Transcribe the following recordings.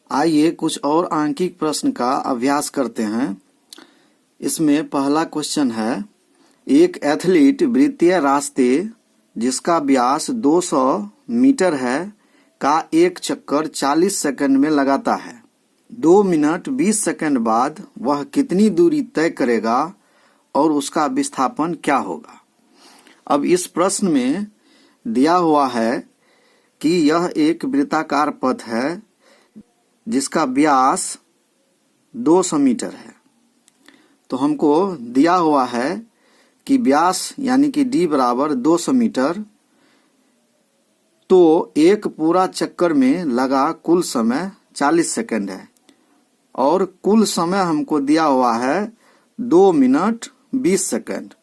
आइए कुछ और आंकिक प्रश्न का अभ्यास करते हैं। इसमें पहला क्वेश्चन है, एक एथलीट वृत्तीय रास्ते जिसका व्यास 200 मीटर है का एक चक्कर 40 सेकंड में लगाता है। 2 मिनट 20 सेकंड बाद वह कितनी दूरी तय करेगा और उसका विस्थापन क्या होगा। अब इस प्रश्न में दिया हुआ है कि यह एक वृत्ताकार पथ है जिसका व्यास 200 मीटर है। तो हमको दिया हुआ है कि व्यास यानी कि d बराबर 200 मीटर, तो एक पूरा चक्कर में लगा कुल समय 40 सेकंड है और कुल समय हमको दिया हुआ है 2 मिनट 20 सेकंड।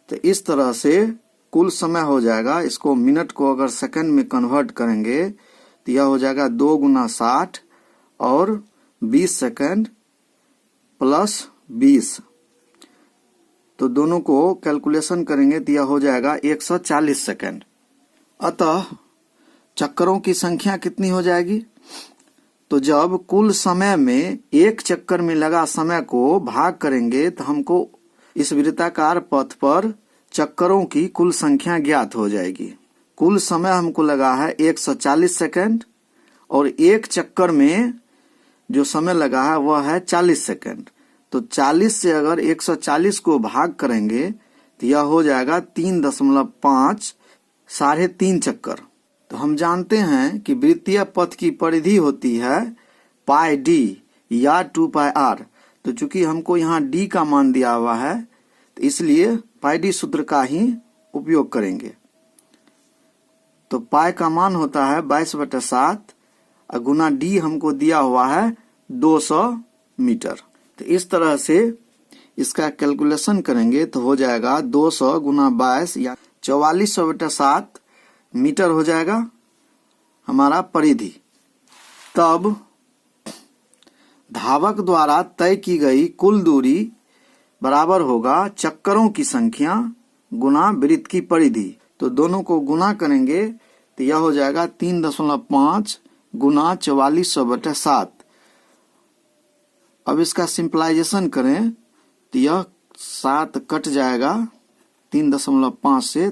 तो इस तरह से कुल समय हो जाएगा, इसको मिनट को अगर सेकंड में कन्वर्ट करेंगे तो यह हो जाएगा 2 गुना 60 और 20 सेकंड प्लस 20, तो दोनों को कैलकुलेशन करेंगे तो यह हो जाएगा 140 सेकंड। अतः चक्करों की संख्या कितनी हो जाएगी, तो जब कुल समय में एक चक्कर में लगा समय को भाग करेंगे तो हमको इस वृत्ताकार पथ पर चक्करों की कुल संख्या ज्ञात हो जाएगी। कुल समय हमको लगा है 140 सेकंड और एक चक्कर में जो समय लगा है वह है 40 सेकंड। तो 40 से अगर 140 को भाग करेंगे तो यह हो जाएगा 3.5 3.5 चक्कर। तो हम जानते हैं कि वृत्तीय पथ की परिधि होती है पाई डी या 2 पाई आर। तो चूंकि हमको यहाँ डी का मान दिया हुआ है तो इसलिए पाई डी सूत्र का ही उपयोग करेंगे। तो पाई का मान होता है 22/7 और गुना डी हमको दिया हुआ है 200 मीटर। तो इस तरह से इसका कैलकुलेशन करेंगे तो हो जाएगा 200 गुना 22 या 4400/7 मीटर हो जाएगा हमारा परिधि। तब धावक द्वारा तय की गई कुल दूरी बराबर होगा चक्करों की संख्या गुना वृत्त की परिधि। तो दोनों को गुना करेंगे तो यह हो जाएगा 3.5 गुना 4400/7। अब इसका सिंपलाइजेशन करें तो यह 7 कट जाएगा 3.5 से,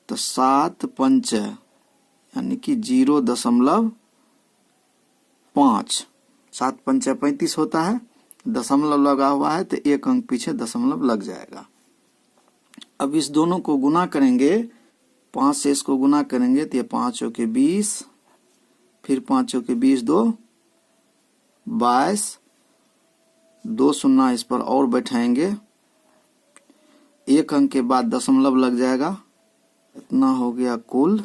तो 7 पंच यानी कि 0.5, 7 पंच 35 होता है, दशमलव लगा हुआ है तो एक अंक पीछे दशमलव लग जाएगा। अब इस दोनों को गुना करेंगे, 5 से इसको गुना करेंगे तो ये 5 के 20, फिर 5 के 20 2 22, 2 शून्य इस पर और बैठाएंगे, एक अंक के बाद दशमलव लग जाएगा। इतना हो गया कुल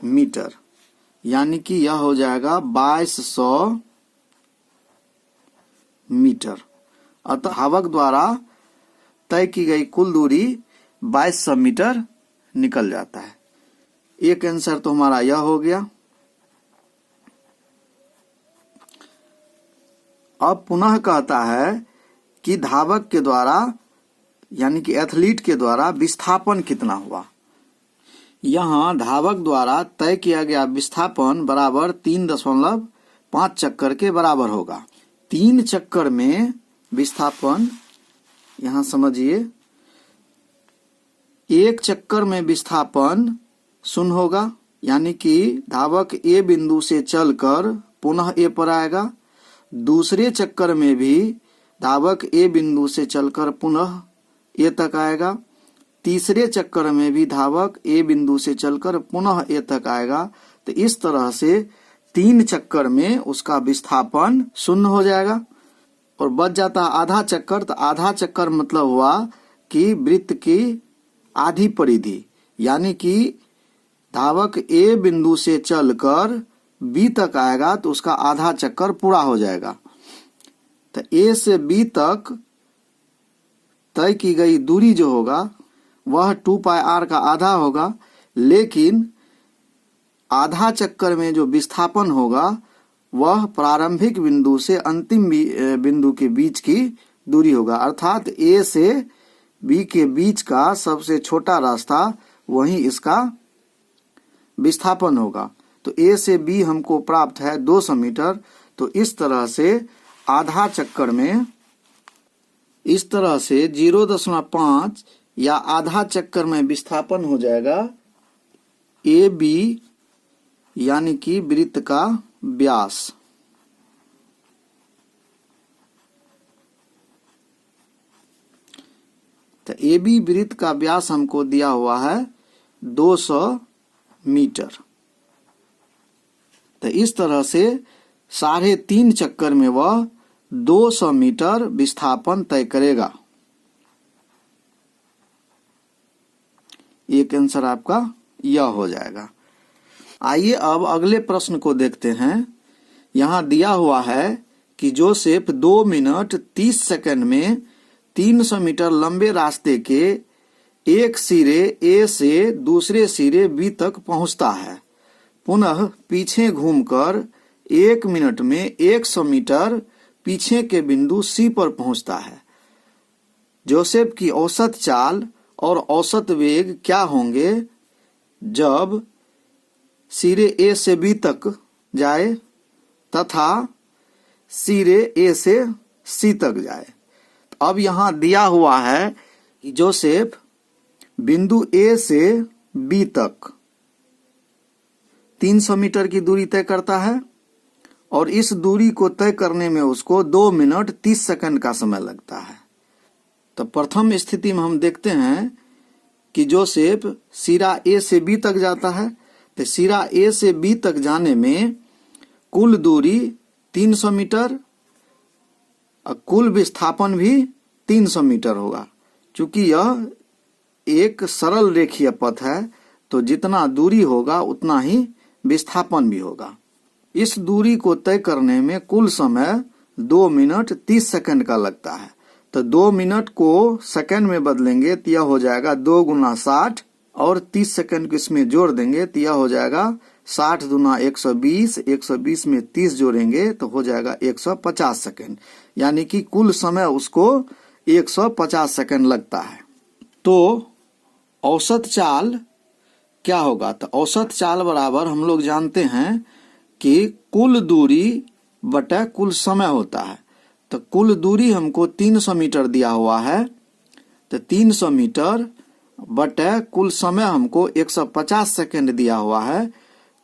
मीटर, यानी कि यह हो जाएगा 2200 मीटर। अतः धावक द्वारा तय की गई कुल दूरी 2200 मीटर निकल जाता है। एक आंसर तो हमारा यह हो गया। अब पुनः कहता है कि धावक के द्वारा यानी कि एथलीट के द्वारा विस्थापन कितना हुआ। यहाँ धावक द्वारा तय किया गया विस्थापन बराबर 3.5 चक्कर के बराबर होगा। 3 चक्कर में विस्थापन, यहाँ समझिए, एक चक्कर में विस्थापन 0 होगा, यानी कि धावक ए बिंदु से चलकर पुनः ए पर आएगा। दूसरे चक्कर में भी धावक ए बिंदु से चलकर पुनः ए तक आएगा। तीसरे चक्कर में भी धावक ए बिंदु से चलकर पुनः ए तक आएगा। तो इस तरह से 3 चक्कर में उसका विस्थापन 0 हो जाएगा और बच जाता है आधा चक्कर। तो आधा चक्कर मतलब हुआ कि वृत्त की आधी परिधि, यानी कि धावक ए बिंदु से चलकर बी तक आएगा तो उसका आधा चक्कर पूरा हो जाएगा। तो ए से बी तक तय की गई दूरी जो होगा वह 2 पाई आर का आधा होगा, लेकिन आधा चक्कर में जो विस्थापन होगा वह प्रारंभिक बिंदु से अंतिम बिंदु के बीच की दूरी होगा, अर्थात ए से बी के बीच का सबसे छोटा रास्ता वही इसका विस्थापन होगा। तो ए से बी हमको प्राप्त है 200 मीटर। तो इस तरह से आधा चक्कर में, इस तरह से 0.5 या आधा चक्कर में विस्थापन हो जाएगा AB, यानी कि वृत्त का व्यास। तो AB वृत्त का व्यास हमको दिया हुआ है 200 मीटर। तो इस तरह से 3.5 चक्कर में वह 200 मीटर विस्थापन तय करेगा। एक आंसर आपका यह हो जाएगा। आइए अब अगले प्रश्न को देखते हैं। यहाँ दिया हुआ है कि जोसेफ 2 मिनट 30 सेकंड में 300 मीटर लंबे रास्ते के एक सिरे ए से दूसरे सिरे बी तक पहुंचता है, पुनः पीछे घूमकर 1 मिनट में 100 मीटर पीछे के बिंदु सी पर पहुंचता है। जोसेफ की औसत चाल और औसत वेग क्या होंगे जब सिरे ए से बी तक जाए तथा सिरे ए से सी तक जाए। अब यहाँ दिया हुआ है कि जोसेफ बिंदु ए से बी तक 300 मीटर की दूरी तय करता है और इस दूरी को तय करने में उसको 2 मिनट 30 सेकंड का समय लगता है। तो प्रथम स्थिति में हम देखते हैं कि जोसेफ सिरा ए से बी तक जाता है। तो सिरा ए से बी तक जाने में कुल दूरी 300 मीटर और कुल विस्थापन भी 300 मीटर होगा। चूंकि यह एक सरल रेखीय पथ है तो जितना दूरी होगा उतना ही विस्थापन भी होगा। इस दूरी को तय करने में कुल समय 2 मिनट 30 सेकंड का लगता है। तो 2 मिनट को सेकंड में बदलेंगे तो यह हो जाएगा 2 गुना 60 और 30 सेकंड को इसमें जोड़ देंगे तो यह हो जाएगा 60 दूना 120, 120 में 30 जोड़ेंगे तो हो जाएगा 150 सेकंड, यानी कि कुल समय उसको 150 सेकंड लगता है। तो औसत चाल क्या होगा? तो औसत चाल बराबर हम लोग जानते हैं कि कुल दूरी बटा कुल समय होता है। तो कुल दूरी हमको 300 मीटर दिया हुआ है, तो 300 मीटर बटे कुल समय हमको 150 सेकंड दिया हुआ है,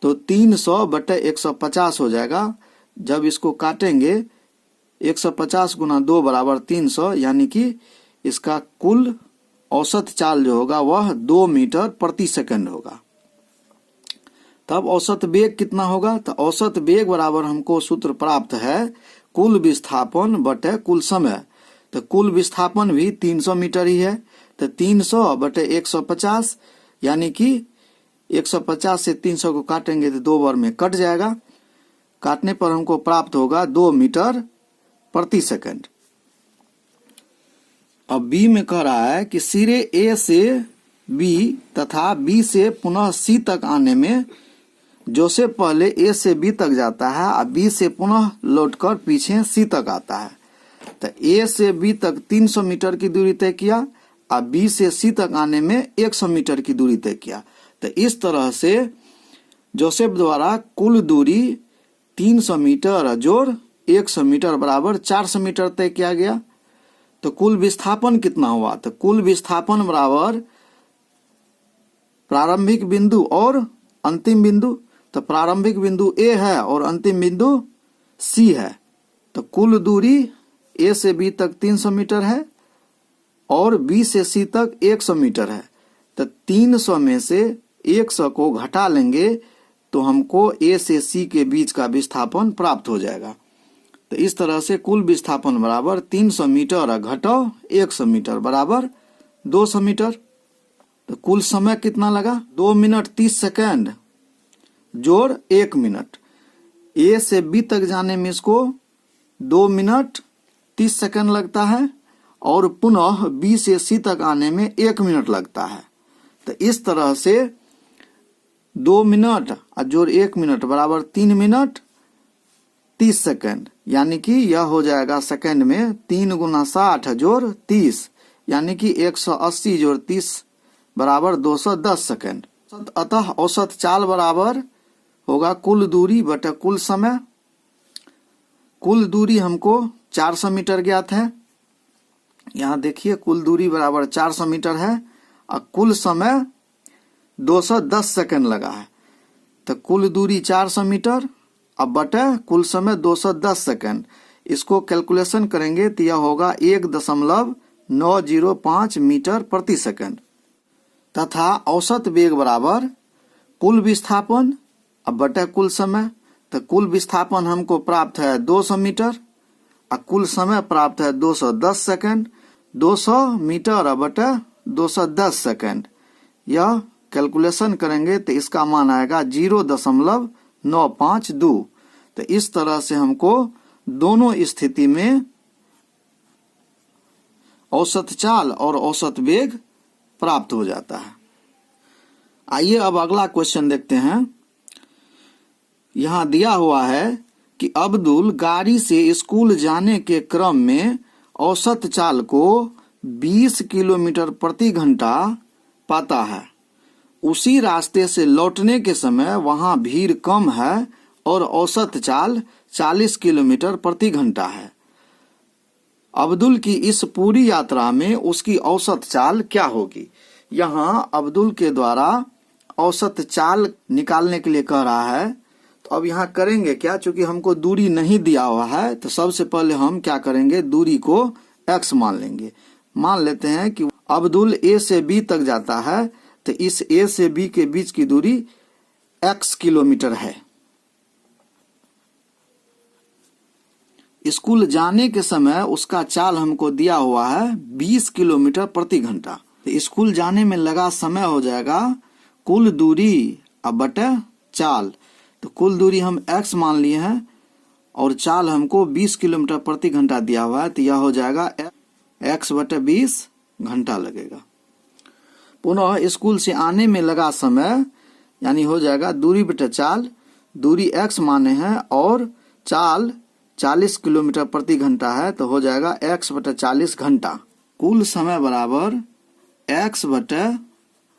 तो 300 बटे 150 हो जाएगा। जब इसको काटेंगे 150 गुना 2 बराबर 300, यानी कि इसका कुल औसत चाल जो होगा वह 2 मीटर प्रति सेकंड होगा। तब औसत वेग कितना होगा? तो औसत वेग बराबर हमको सूत्र प्राप्त है कुल विस्थापन बटे कुल समय। तो कुल विस्थापन भी 300 मीटर ही है, तो 300 बटे 150, यानी कि 150 से 300 को काटेंगे तो 2 बार में कट जाएगा। काटने पर हमको प्राप्त होगा 2 मीटर प्रति सेकंड। अब बी में कह रहा है कि सिरे ए से बी तथा बी से पुनः सी तक आने में जोसेफ पहले ए से बी तक जाता है और बी से पुनः लौटकर पीछे सी तक आता है। तो ए से बी तक 300 मीटर की दूरी तय किया और बी से सी तक आने में 100 मीटर की दूरी तय किया। तो इस तरह से जोसेफ द्वारा कुल दूरी 300 मीटर जोड़ 100 मीटर बराबर 400 मीटर तय किया गया। तो कुल विस्थापन कितना हुआ? तो कुल विस्थापन बराबर प्रारंभिक बिंदु और अंतिम बिंदु। तो प्रारंभिक बिंदु ए है और अंतिम बिंदु सी है। तो कुल दूरी ए से बी तक 300 मीटर है और बी से सी तक 100 मीटर है। तो 300 में से 100 को घटा लेंगे तो हमको ए से सी के बीच का विस्थापन प्राप्त हो जाएगा। तो इस तरह से कुल विस्थापन बराबर 300 मीटर घटाओ 100 मीटर बराबर 200 मीटर। तो कुल समय कितना लगा? 2 मिनट 30 सेकंड जोड़ 1 मिनट। ए से बी तक जाने में इसको 2 मिनट 30 सेकंड लगता है और पुनः बी से सी तक आने में 1 मिनट लगता है। तो इस तरह से 2 मिनट जोड़ 1 मिनट बराबर 3 मिनट 30 सेकंड, यानी कि यह हो जाएगा सेकंड में 3 गुना 60 जोड़ 30, यानी कि 180 जोड़ 30 बराबर 210 सेकंड। अतः औसत चाल बराबर होगा कुल दूरी बटे कुल समय। कुल दूरी हमको 400 मीटर ज्ञात है। यहाँ देखिए कुल दूरी बराबर 400 मीटर है और कुल समय 210 सेकंड लगा है। तो कुल दूरी 400 मीटर अब बटे कुल समय 210 सेकंड, इसको कैलकुलेशन करेंगे तो यह होगा 1.905 मीटर प्रति सेकंड। तथा औसत वेग बराबर कुल विस्थापन अब बटे कुल समय। तो कुल विस्थापन हमको प्राप्त है 200 मीटर और कुल समय प्राप्त है 210 सेकंड। 200 मीटर अब बटे 210 सेकंड, यह कैलकुलेशन करेंगे तो इसका मान आएगा 0.952। तो इस तरह से हमको दोनों स्थिति में औसत चाल और औसत वेग प्राप्त हो जाता है। आइए अब अगला क्वेश्चन देखते हैं। यहाँ दिया हुआ है कि अब्दुल गाड़ी से स्कूल जाने के क्रम में औसत चाल को 20 किलोमीटर प्रति घंटा पाता है। उसी रास्ते से लौटने के समय वहां भीड़ कम है और औसत चाल 40 किलोमीटर प्रति घंटा है। अब्दुल की इस पूरी यात्रा में उसकी औसत चाल क्या होगी? यहाँ अब्दुल के द्वारा औसत चाल निकालने के लिए कह रहा है। तो अब यहाँ करेंगे क्या, चूंकि हमको दूरी नहीं दिया हुआ है तो सबसे पहले हम क्या करेंगे, दूरी को x मान लेंगे। मान लेते हैं कि अब्दुल a से b तक जाता है तो इस a से b के बीच की दूरी x किलोमीटर है। स्कूल जाने के समय उसका चाल हमको दिया हुआ है 20 किलोमीटर प्रति घंटा। तो स्कूल जाने में लगा समय हो जाएगा कुल दूरी अब बटे चाल। तो कुल दूरी हम x मान लिए हैं और चाल हमको 20 किलोमीटर प्रति घंटा दिया हुआ है, तो यह हो जाएगा x बटे 20 घंटा लगेगा। पुनः स्कूल से आने में लगा समय यानी हो जाएगा दूरी बटे चाल। दूरी x माने हैं और चाल 40 किलोमीटर प्रति घंटा है, तो हो जाएगा x बटे 40 घंटा। कुल समय बराबर x बटे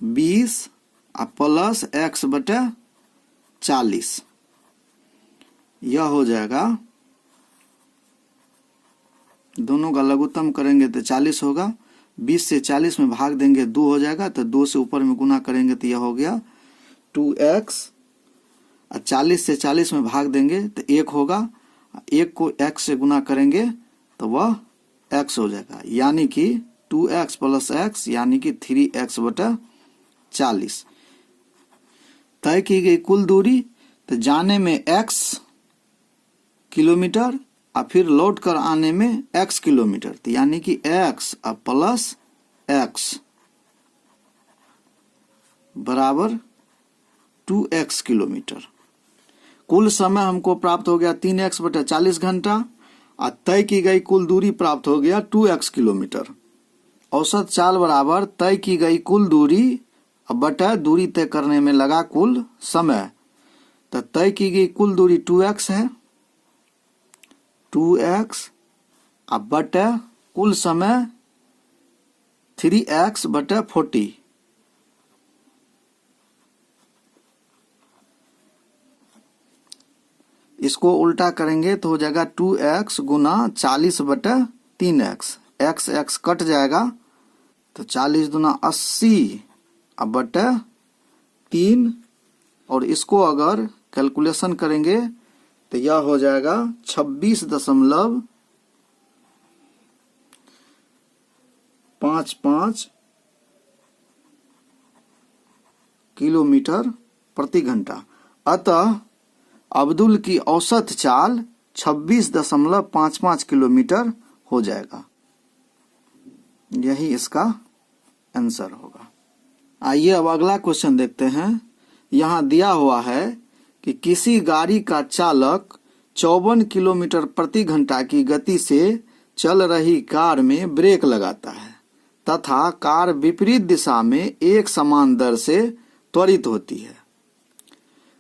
20 प्लस x बटे 40, यह हो जाएगा, दोनों का लघुत्तम करेंगे तो 40 होगा। 20 से 40 में भाग देंगे 2 हो जाएगा, तो 2 से ऊपर में गुना करेंगे तो यह हो गया 2x। 40 से 40 में भाग देंगे तो 1 होगा, 1 को x से गुना करेंगे तो वह x हो जाएगा, यानी कि 2x प्लस x यानी कि 3x बटा 40। तय की गई कुल दूरी, तो जाने में x किलोमीटर और फिर लौट कर आने में x किलोमीटर, तो यानी कि x प्लस x बराबर 2x किलोमीटर। कुल समय हमको प्राप्त हो गया 3x बटे 40 घंटा और तय की गई कुल दूरी प्राप्त हो गया 2x किलोमीटर। औसत चाल बराबर तय की गई कुल दूरी बटे दूरी तय करने में लगा कुल समय। तो तय की गई कुल दूरी 2x है, 2x बटे कुल समय 3x बटे 40। इसको उल्टा करेंगे तो हो जाएगा 2x गुना 40 बटे 3x। x कट जाएगा तो 40 दूना 80 बटे 3, और इसको अगर कैलकुलेशन करेंगे तो यह हो जाएगा 26.55 किलोमीटर प्रति घंटा। अतः अब्दुल की औसत चाल 26.55 किलोमीटर हो जाएगा। यही इसका आंसर होगा। आइए अब अगला क्वेश्चन देखते हैं। यहाँ दिया हुआ है कि किसी गाड़ी का चालक 54 किलोमीटर प्रति घंटा की गति से चल रही कार में ब्रेक लगाता है तथा कार विपरीत दिशा में एक समान दर से त्वरित होती है।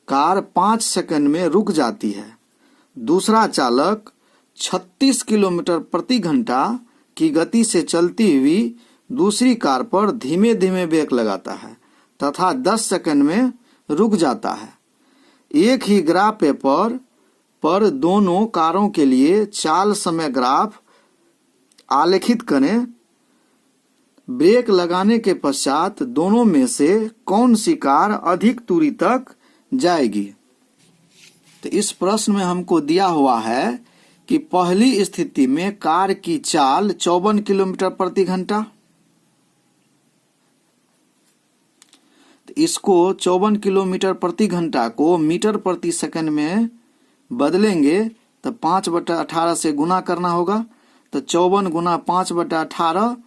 कार 5 सेकंड में रुक जाती है। दूसरा चालक 36 किलोमीटर प्रति घंटा की गति से चलती हुई दूसरी कार पर धीमे धीमे ब्रेक लगाता है तथा 10 सेकंड में रुक जाता है। एक ही ग्राफ पर पर दोनों कारों के लिए चाल समय ग्राफ आलेखित करें। ब्रेक लगाने के पश्चात दोनों में से कौन सी कार अधिक दूरी तक जाएगी। तो इस प्रश्न में हमको दिया हुआ है कि पहली स्थिति में कार की चाल 54 किलोमीटर प्रति घंटा। तो इसको 54 किलोमीटर प्रति घंटा को मीटर प्रति सेकंड में बदलेंगे तो 5/18 से गुना करना होगा। तो 54 गुना 5/18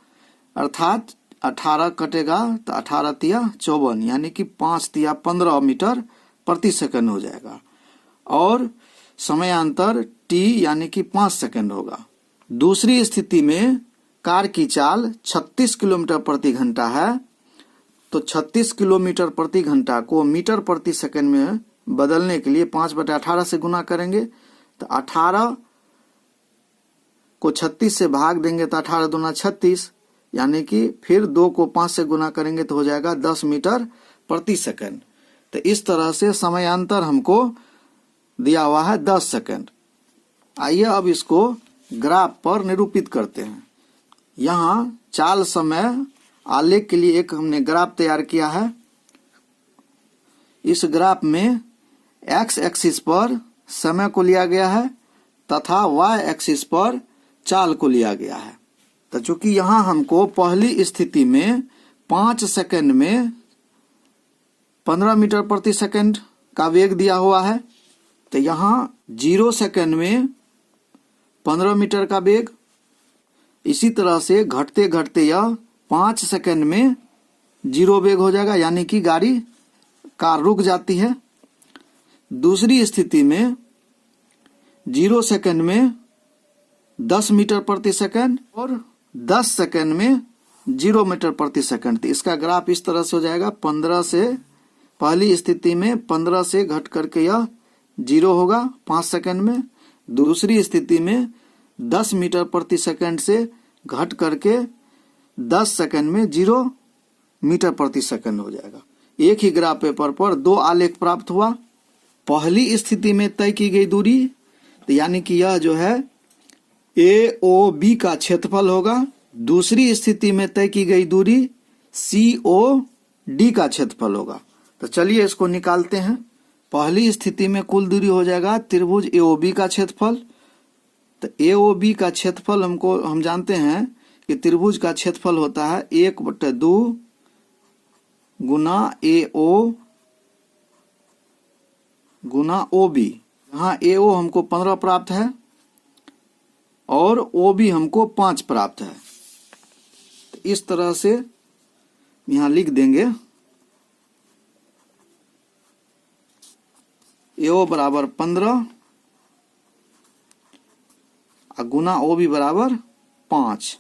अर्थात 18 कटेगा तो 18 तिया 54 यानी कि 5 तिया 15 मीटर प्रति सेकंड हो जाएगा और समयांतर t यानी कि 5 सेकंड होगा। दूसरी स्थिति में कार की चाल 36 किलोमीटर प्रति घंटा है। तो 36 किलोमीटर प्रति घंटा को मीटर प्रति सेकंड में बदलने के लिए 5/18 से गुना करेंगे। तो 18 को 36 से भाग देंगे तो 18 दूना 36 यानी कि फिर 2 को 5 से गुना करेंगे तो हो जाएगा 10 मीटर प्रति सेकंड। तो इस तरह से समयांतर हमको दिया हुआ है 10 सेकंड। आइए अब इसको ग्राफ पर निरूपित करते हैं। यहाँ चाल समय आलेख के लिए एक हमने ग्राफ तैयार किया है। इस ग्राफ में एक्स एक्सिस पर समय को लिया गया है तथा वाई एक्सिस पर चाल को लिया गया है। तो चूंकि यहाँ हमको पहली स्थिति में 5 सेकंड में 15 मीटर प्रति सेकंड का वेग दिया हुआ है, तो यहाँ 0 सेकंड में 15 मीटर का वेग, इसी तरह से घटते घटते यह 5 सेकंड में 0 वेग हो जाएगा यानी कि कार रुक जाती है। दूसरी स्थिति में 0 सेकंड में 10 मीटर प्रति सेकंड और 10 सेकंड में 0 मीटर प्रति सेकंड। तो इसका ग्राफ इस तरह से हो जाएगा। 15 से पहली स्थिति में 15 से घट करके यह 0 होगा 5 सेकंड में। दूसरी स्थिति में 10 मीटर प्रति सेकंड से घट करके 10 सेकंड में 0 मीटर प्रति सेकंड हो जाएगा। एक ही ग्राफ पेपर पर 2 आलेख प्राप्त हुआ। पहली स्थिति में तय की गई दूरी तो यानी कि यह जो है AOB का क्षेत्रफल होगा। दूसरी स्थिति में तय की गई दूरी COD का क्षेत्रफल होगा। तो चलिए इसको निकालते हैं। पहली स्थिति में कुल दूरी हो जाएगा त्रिभुज AOB का क्षेत्रफल। तो AOB का क्षेत्रफल हम जानते हैं कि त्रिभुज का क्षेत्रफल होता है 1/2 गुना AO गुना OB। यहाँ AO हमको 15 प्राप्त है और OB हमको 5 प्राप्त है। तो इस तरह से यहाँ लिख देंगे AO बराबर 15 गुना OB बराबर 5।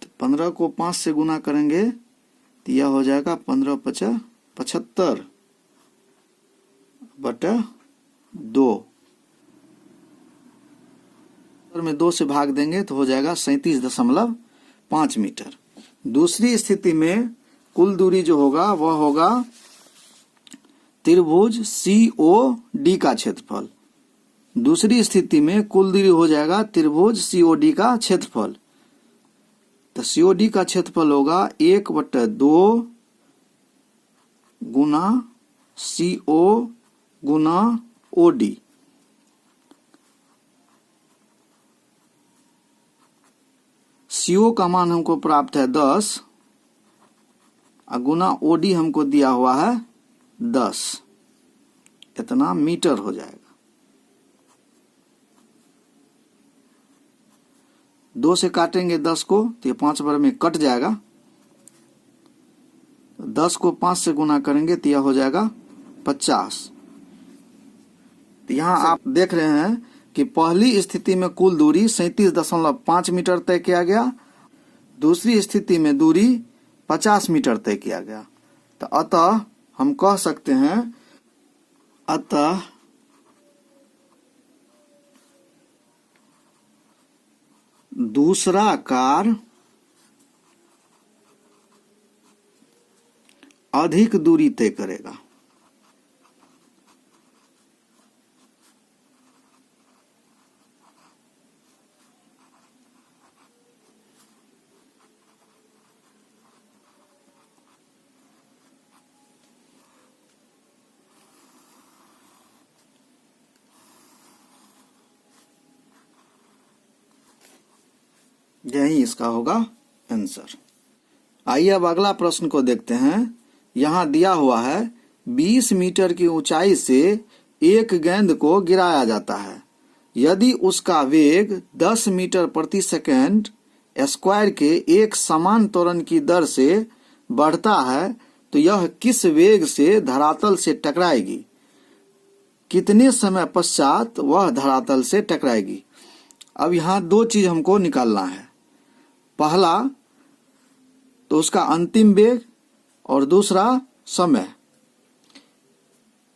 तो 15 को 5 से गुना करेंगे तो यह हो जाएगा 15×5 = 75/2 में 2 से भाग देंगे तो हो जाएगा 37.5 मीटर। दूसरी स्थिति में कुल दूरी जो होगा वह होगा त्रिभुज COD का क्षेत्रफल। दूसरी स्थिति में कुल दूरी हो जाएगा त्रिभुज COD का क्षेत्रफल। तो COD का क्षेत्रफल होगा 1/2 गुना CO गुना OD। CO का मान हमको प्राप्त है 10 गुना OD हमको दिया हुआ है 10। इतना मीटर हो जाएगा। 2 से काटेंगे 10 को तो ये 5 बार में कट जाएगा। 10 को 5 से गुना करेंगे तो यह हो जाएगा 50। तो यहाँ आप देख रहे हैं कि पहली स्थिति में कुल दूरी 37.5 मीटर तय किया गया। दूसरी स्थिति में दूरी 50 मीटर तय किया गया। तो अतः हम कह सकते हैं दूसरा कार अधिक दूरी तय करेगा। यही इसका होगा आंसर। आइए अब अगला प्रश्न को देखते हैं। यहाँ दिया हुआ है 20 मीटर की ऊंचाई से एक गेंद को गिराया जाता है। यदि उसका वेग 10 मीटर प्रति सेकंड स्क्वायर के एक समान त्वरण की दर से बढ़ता है तो यह किस वेग से धरातल से टकराएगी? कितने समय पश्चात वह धरातल से टकराएगी? अब यहाँ दो चीज हमको निकालना है। पहला तो उसका अंतिम वेग और दूसरा समय।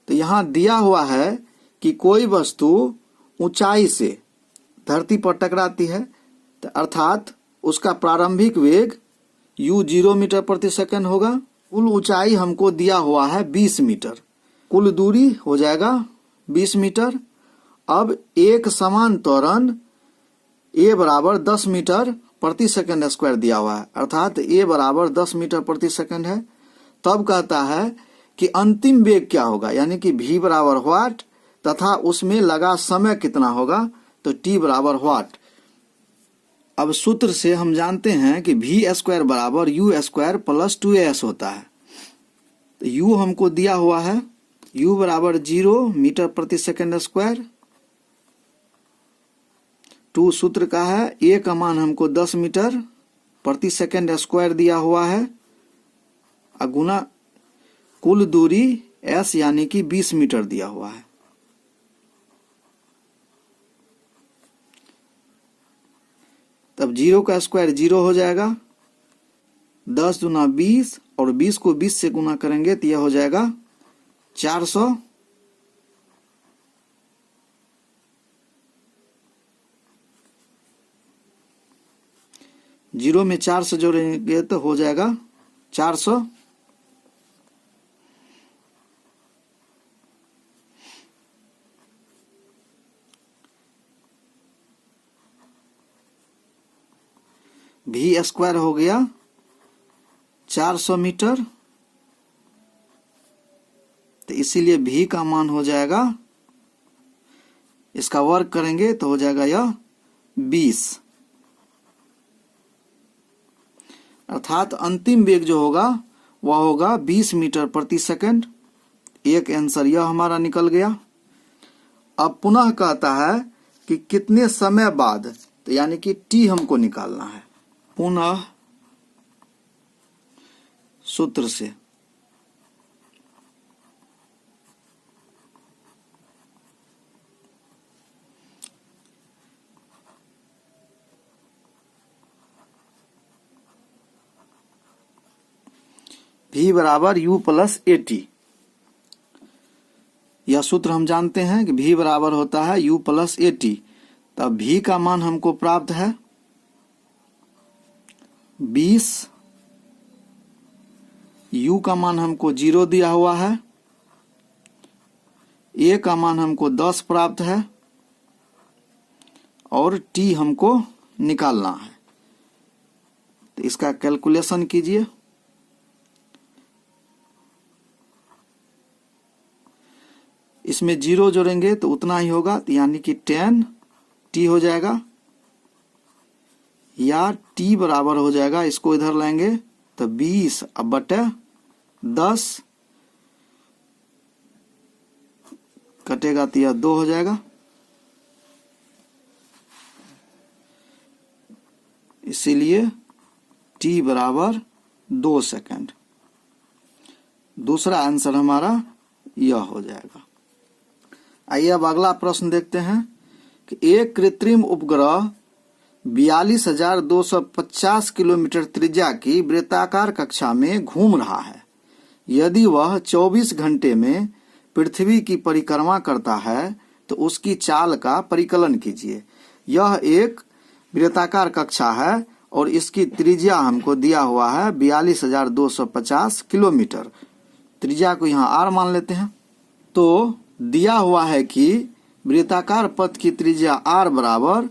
तो यहाँ दिया हुआ है कि कोई वस्तु ऊंचाई से धरती पर टकराती है, तो अर्थात उसका प्रारंभिक वेग u 0 मीटर प्रति सेकंड होगा। कुल ऊंचाई हमको दिया हुआ है 20 मीटर, कुल दूरी हो जाएगा 20 मीटर। अब एक समान त्वरण a बराबर 10 मीटर प्रति सेकंड स्क्वायर दिया हुआ है, अर्थात a बराबर 10 मीटर प्रति सेकंड है। तब कहता है कि अंतिम वेग क्या होगा, यानी कि v बराबर व्हाट तथा उसमें लगा समय कितना होगा, तो t बराबर व्हाट। अब सूत्र से हम जानते हैं कि v स्क्वायर बराबर u स्क्वायर प्लस 2as होता है। तो u हमको दिया हुआ है, u बराबर 0 मीटर प्रति सेकंड स्क्वायर। 2 सूत्र का है, a का मान हमको 10 मीटर प्रति सेकंड स्क्वायर दिया हुआ है, गुना कुल दूरी s यानी कि 20 मीटर दिया हुआ है। तब 0 का स्क्वायर 0 हो जाएगा, 10 दूना 20 और 20 को 20 से गुना करेंगे तो यह हो जाएगा 400। जीरो में 4 से जोड़ेंगे तो हो जाएगा 400। v स्क्वायर हो गया 400 मीटर, तो इसीलिए v का मान हो जाएगा, इसका वर्ग करेंगे तो हो जाएगा यह 20, अर्थात अंतिम वेग जो होगा वह होगा 20 मीटर प्रति सेकंड। एक आंसर यह हमारा निकल गया। अब पुनः कहता है कि कितने समय बाद, तो यानी कि t हमको निकालना है। पुनः सूत्र से v बराबर u प्लस at। यह सूत्र हम जानते हैं कि v बराबर होता है u प्लस at। तब v का मान हमको प्राप्त है 20, u का मान हमको 0 दिया हुआ है, a का मान हमको 10 प्राप्त है और t हमको निकालना है। तो इसका कैलकुलेशन कीजिए। इसमें 0 जोड़ेंगे तो उतना ही होगा, तो यानी कि 10 t हो जाएगा, या t बराबर हो जाएगा, इसको इधर लाएंगे तो 20 अब बटे 10 कटेगा तो यह 2 हो जाएगा। इसीलिए t बराबर 2 सेकंड। दूसरा आंसर हमारा यह हो जाएगा। आइए अब अगला प्रश्न देखते हैं कि एक कृत्रिम उपग्रह 42,250 किलोमीटर त्रिज्या की वृत्ताकार कक्षा में घूम रहा है। यदि वह 24 घंटे में पृथ्वी की परिक्रमा करता है तो उसकी चाल का परिकलन कीजिए। यह एक वृत्ताकार कक्षा है और इसकी त्रिज्या हमको दिया हुआ है 42,250 किलोमीटर। त्रिज्या को यहाँ r मान लेते हैं। तो दिया हुआ है कि वृत्ताकार पथ की त्रिज्या r बराबर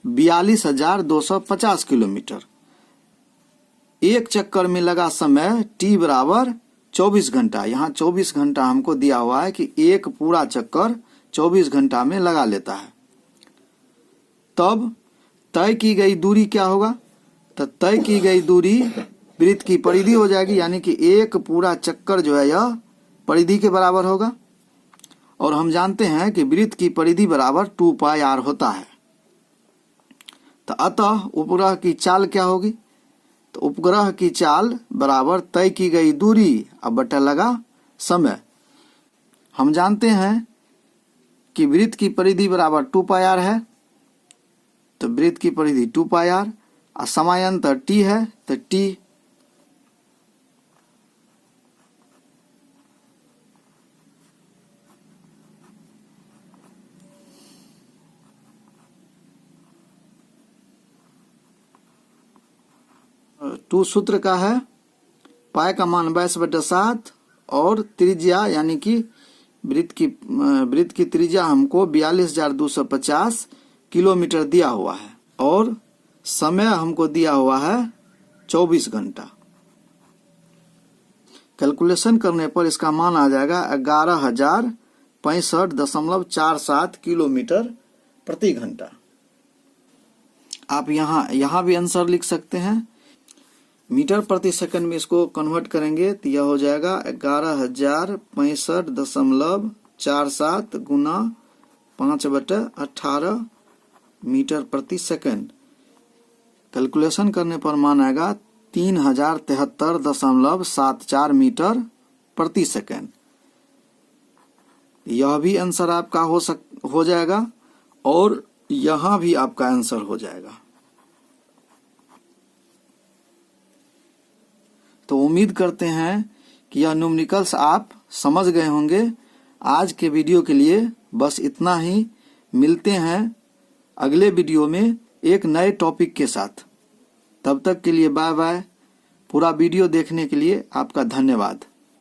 42,250 किलोमीटर। एक चक्कर में लगा समय t बराबर 24 घंटा। यहाँ 24 घंटा हमको दिया हुआ है कि एक पूरा चक्कर 24 घंटा में लगा लेता है। तब तय की गई दूरी क्या होगा? तो तय की गई दूरी वृत्त की परिधि हो जाएगी, यानी कि एक पूरा चक्कर जो है यह परिधि के बराबर होगा। और हम जानते हैं कि वृत्त की परिधि बराबर 2πr होता है। तो अतः उपग्रह की चाल क्या होगी? तो उपग्रह की चाल बराबर तय की गई दूरी अब बटा लगा समय। हम जानते हैं कि वृत्त की परिधि बराबर 2πr है, तो वृत्त की परिधि 2πr और समायांतर t है, तो t। टू सूत्र का है पाई का मान 22/7 और त्रिज्या यानी कि वृत्त की त्रिज्या हमको 42,250 किलोमीटर दिया हुआ है और समय हमको दिया हुआ है 24 घंटा। कैलकुलेशन करने पर इसका मान आ जाएगा 11,065.47 किलोमीटर प्रति घंटा। आप यहाँ भी आंसर लिख सकते हैं। मीटर प्रति सेकंड में इसको कन्वर्ट करेंगे तो यह हो जाएगा 11,065.47 गुना 5/18 मीटर प्रति सेकंड। कैलकुलेशन करने पर मान आएगा 3073.74 मीटर प्रति सेकंड। यह भी आंसर आपका हो जाएगा और यहाँ भी आपका आंसर हो जाएगा। तो उम्मीद करते हैं कि यह न्यूमेरिकल्स आप समझ गए होंगे। आज के वीडियो के लिए बस इतना ही। मिलते हैं अगले वीडियो में एक नए टॉपिक के साथ। तब तक के लिए बाय बाय। पूरा वीडियो देखने के लिए आपका धन्यवाद।